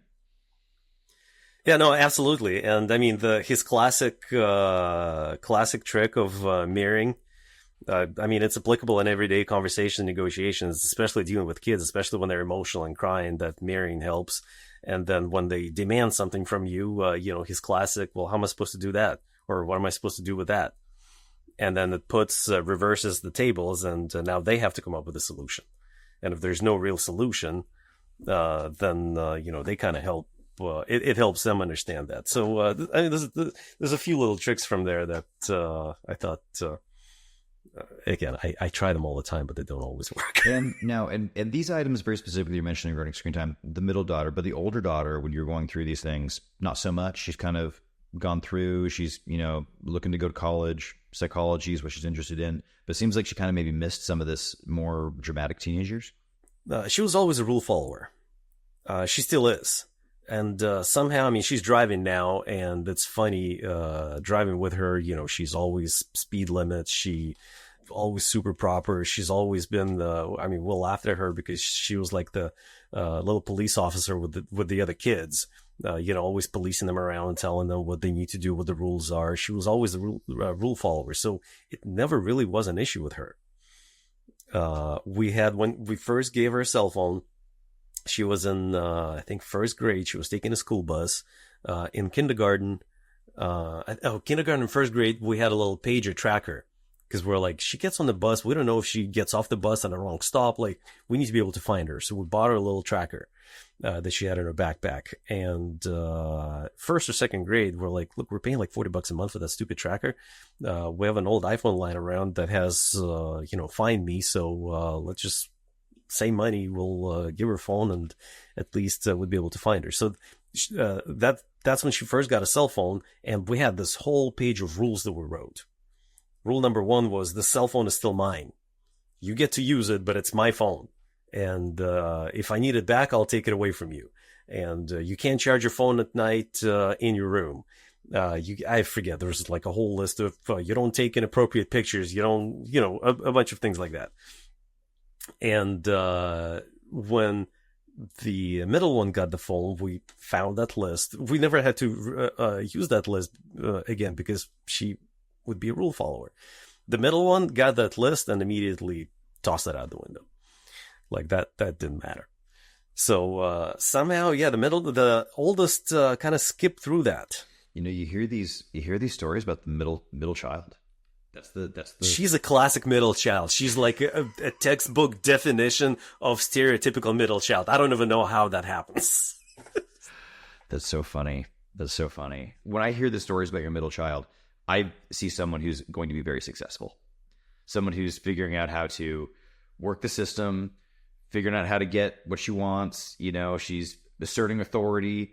Yeah, no, absolutely. And I mean, his classic trick of mirroring, it's applicable in everyday conversation negotiations, especially dealing with kids, especially when they're emotional and crying, that mirroring helps. And then when they demand something from you, his classic, well, how am I supposed to do that? Or what am I supposed to do with that? And then it reverses the tables, and now they have to come up with a solution. And if there's no real solution, then they kind of help. It helps them understand that. So there's a few little tricks from there that I thought. Again, I try them all the time, but they don't always work. And these items very specifically you're mentioning regarding screen time, the middle daughter, but the older daughter, when you're going through these things, not so much. She's kind of gone through, she's looking to go to college, psychology is what she's interested in, but it seems like she kind of maybe missed some of this more dramatic teenage years. She was always a rule follower. She still is. And somehow, I mean, she's driving now, and it's funny, driving with her, she's always speed limits. She always super proper. She's always been we'll laugh at her because she was like the little police officer with the other kids, always policing them around, telling them what they need to do, what the rules are. She was always a rule follower. So it never really was an issue with her. When we first gave her a cell phone, she was in, I think, first grade. She was taking a school bus. In kindergarten, kindergarten and first grade, we had a little pager tracker. Because we're like, she gets on the bus. We don't know if she gets off the bus at the wrong stop. Like, we need to be able to find her. So we bought her a little tracker that she had in her backpack. And first or second grade, we're like, look, we're paying like $40 a month for that stupid tracker. We have an old iPhone lying around that has, Find Me. So let's just save money. We'll give her a phone, and at least we'll be able to find her. So that's when she first got a cell phone. And we had this whole page of rules that we wrote. Rule number 1 was the cell phone is still mine. You get to use it, but it's my phone. And if I need it back, I'll take it away from you. And you can't charge your phone at night in your room. I forget. There's like a whole list of you don't take inappropriate pictures. You don't, a bunch of things like that. And when the middle one got the phone, we found that list. We never had to use that list again because she would be a rule follower. The middle one got that list and immediately tossed it out the window. Like that didn't matter. So somehow, the oldest kind of skipped through that. You hear these stories about the middle child. That's the. She's a classic middle child. She's like a textbook definition of stereotypical middle child. I don't even know how that happens. That's so funny. When I hear the stories about your middle child, I see someone who's going to be very successful. Someone who's figuring out how to work the system, figuring out how to get what she wants. She's asserting authority.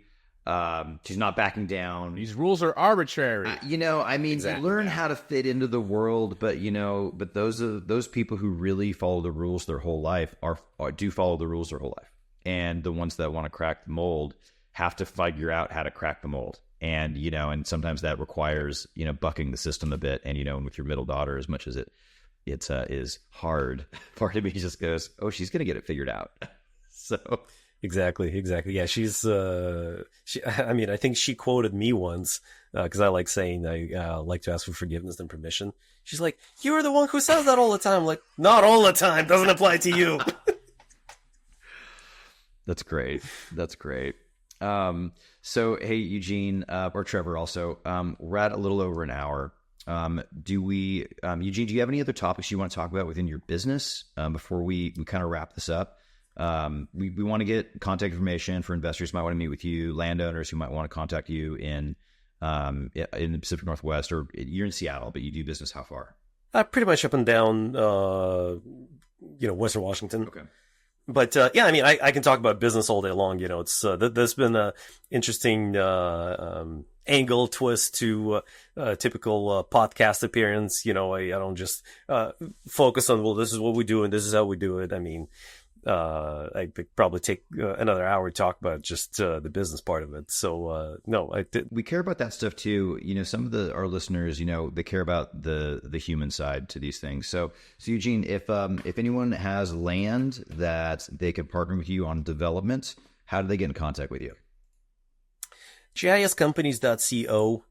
She's not backing down. These rules are arbitrary. Exactly. You learn how to fit into the world, but those people who really follow the rules their whole life do follow the rules their whole life. And the ones that want to crack the mold have to figure out how to crack the mold. And, and sometimes that requires, bucking the system a bit. And, and with your middle daughter, as much as it is hard, part of me just goes, oh, she's going to get it figured out. So. Exactly. Yeah. She's, I think she quoted me once, cause I like saying, I like to ask for forgiveness and permission. She's like, you're the one who says that all the time. I'm like, not all the time. Doesn't apply to you. That's great. So, hey, Eugene, or Trevor also, we're at a little over an hour. Eugene, do you have any other topics you want to talk about within your business before we kind of wrap this up? We want to get contact information for investors who might want to meet with you, landowners who might want to contact you in the Pacific Northwest, or you're in Seattle, but you do business how far? Pretty much up and down, Western Washington. Okay. But I can talk about business all day long. It's there's been a interesting angle twist to typical podcast appearance. I don't just focus on, well, this is what we do and this is how we do it. I mean, I could probably take another hour to talk about just the business part of it. So we care about that stuff too. Some of our listeners, they care about the human side to these things. So Eugene, if anyone has land that they could partner with you on development, how do they get in contact with you? GIScompanies.co.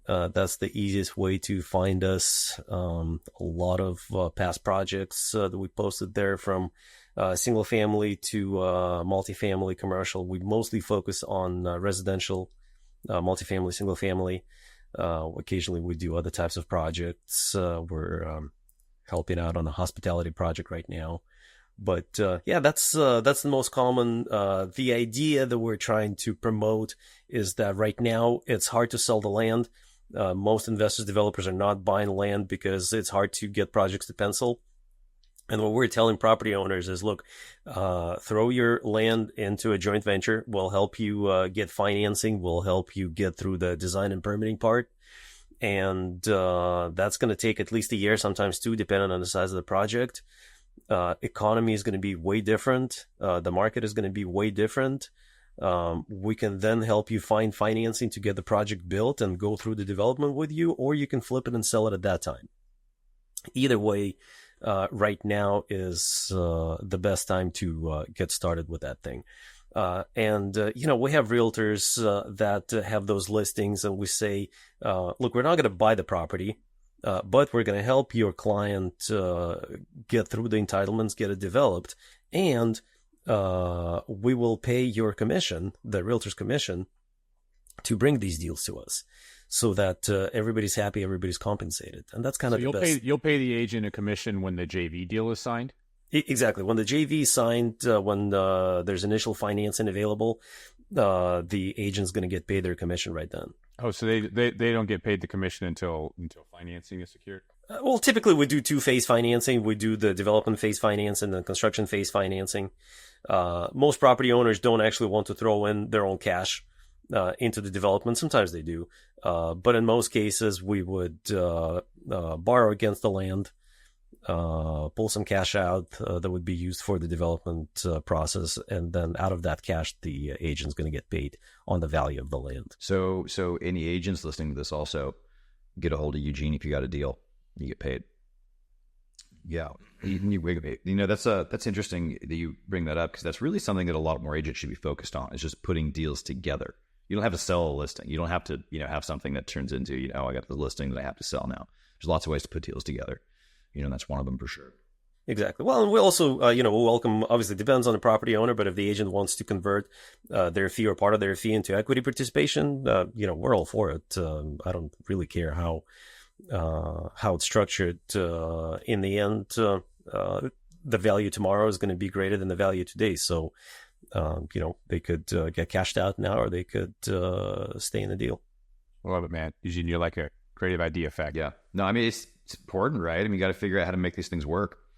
That's the easiest way to find us. A lot of past projects that we posted there, from single family to multifamily, commercial. We mostly focus on residential, multifamily, single family. Occasionally we do other types of projects. We're helping out on a hospitality project right now. But that's the most common. The idea that we're trying to promote is that right now it's hard to sell the land. Most investors, developers are not buying land because it's hard to get projects to pencil. And what we're telling property owners is, look, throw your land into a joint venture. We'll help you get financing. We'll help you get through the design and permitting part. And that's going to take at least a year, sometimes two, depending on the size of the project. economy is going to be way different. The market is going to be way different. We can then help you find financing to get the project built and go through the development with you, or you can flip it and sell it at that time. Either way, right now is the best time to get started with that thing. And we have realtors that have those listings, and we say, look, we're not going to buy the property, but we're going to help your client get through the entitlements, get it developed, and we will pay your commission, the realtor's commission, to bring these deals to us, so that everybody's happy, everybody's compensated. And that's kind of the best. You'll pay the agent a commission when the JV deal is signed? Exactly. When the JV is signed, when there's initial financing available, the agent's going to get paid their commission right then. Oh, so they don't get paid the commission until financing is secured? Well, typically we do two-phase financing. We do the development phase financing and the construction phase financing. Most property owners don't actually want to throw in their own cash into the development. Sometimes they do. But in most cases, we would borrow against the land, pull some cash out that would be used for the development process, and then out of that cash, the agent's going to get paid on the value of the land. So any agents listening to this also get a hold of Eugene if you got a deal, you get paid. Yeah, that's interesting that you bring that up, because that's really something that a lot more agents should be focused on, is just putting deals together. You don't have to sell a listing. You don't have to have something that turns into I got the listing that I have to sell now. There's lots of ways to put deals together. And that's one of them for sure. Exactly. Well, and we also, we welcome, obviously it depends on the property owner, but if the agent wants to convert their fee or part of their fee into equity participation, we're all for it. I don't really care how it's structured. In the end, the value tomorrow is going to be greater than the value today. So, they could get cashed out now, or they could stay in the deal. I love it, man. Eugene, you're like a creative idea factory. Yeah. No, I mean, it's important, right? I mean, you got to figure out how to make these things work.